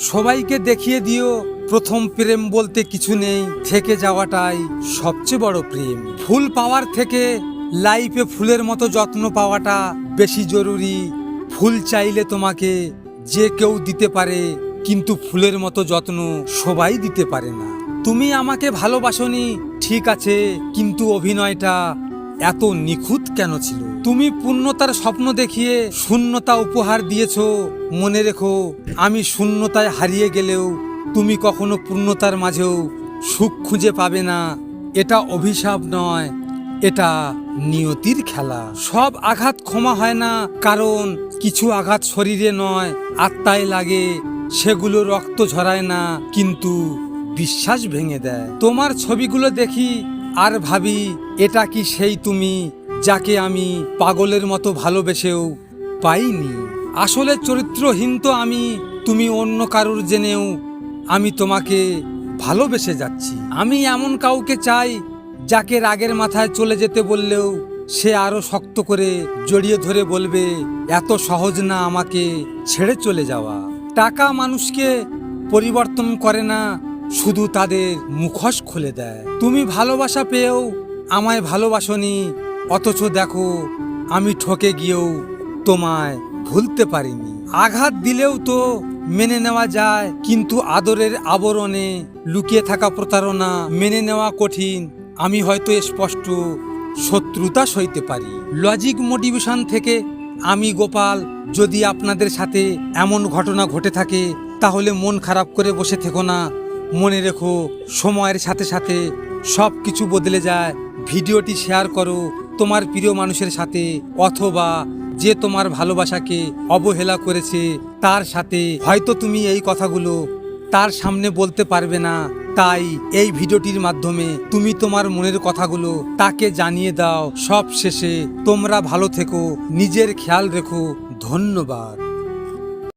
সবাইকে দেখিয়ে দিও প্রথম প্রেম বলতে কিছু নেই, থেকে যাওয়াটাই সবচেয়ে বড় প্রেম। ফুল পাওয়ার থেকে লাইফে ফুলের মতো যত্ন পাওয়াটা বেশি জরুরি। ফুল চাইলে তোমাকে যে কেউ দিতে পারে, কিন্তু ফুলের মতো যত্ন সবাই দিতে পারে না। তুমি আমাকে ভালোবাসোনি ঠিক আছে, কিন্তু অভিনয়টা এত নিখুঁত কেন ছিল? তুমি পূর্ণতার স্বপ্ন দেখিয়ে শূন্যতা উপহার দিয়েছ। মনে রেখো, আমি শূন্যতায় হারিয়ে গেলেও তুমি কখনো পূর্ণতার মাঝেও সুখ খুঁজে পাবে না। এটা অভিশাপ নয়, এটা নিয়তির খেলা। সব আঘাত ক্ষমা হয় না, কারণ কিছু আঘাত শরীরে নয় আত্মায় লাগে। সেগুলো রক্ত ঝরায় না, কিন্তু বিশ্বাস ভেঙে দেয়। তোমার ছবিগুলো দেখি আর ভাবি, এটা কি সেই তুমি যাকে আমি পাগলের মতো ভালোবেসেও পাইনি? আসলে চরিত্রহীন তো আমি, তুমি অন্য কারুর জেনেও আমি তোমাকে ভালোবেসে যাচ্ছি। আমি এমন কাউকে চাই যাকে রাগের মাথায় চলে যেতে বললেও সে আরো শক্ত করে জড়িয়ে ধরে বলবে, এত সহজ না আমাকে ছেড়ে চলে যাওয়া। টাকা মানুষকে পরিবর্তন করে না, শুধু তাদের মুখোশ খুলে দেয়। তুমি ভালোবাসা পেয়েও আমায় ভালোবাসনি, অথচ দেখো আমি ঠকে গিয়েও তোমায় ভুলতে পারিনি। আঘাত দিলেও তো মেনে নেওয়া যায়, কিন্তু আদরের আবরণে লুকিয়ে থাকা প্রতারণা মেনে নেওয়া কঠিন। আমি হয়তো স্পষ্ট শত্রুতা সইতে পারি। লজিক মোটিভেশন থেকে আমি গোপাল। যদি আপনাদের সাথে এমন ঘটনা ঘটে থাকে তাহলে মন খারাপ করে বসে থেকো না। মনে রেখো, সময়ের সাথে সাথে সব কিছু বদলে যায়। ভিডিওটি শেয়ার করো তোমার প্রিয় মানুষের সাথে, অথবা যে তোমার ভালোবাসাকে অবহেলা করেছে তার সাথে। হয়তো তুমি এই কথাগুলো তার সামনে বলতে পারবে না, তাই এই ভিডিওটির মাধ্যমে তুমি তোমার মনের কথাগুলো তাকে জানিয়ে দাও। সব শেষে তোমরা ভালো থেকো, নিজের খেয়াল রেখো। ধন্যবাদ।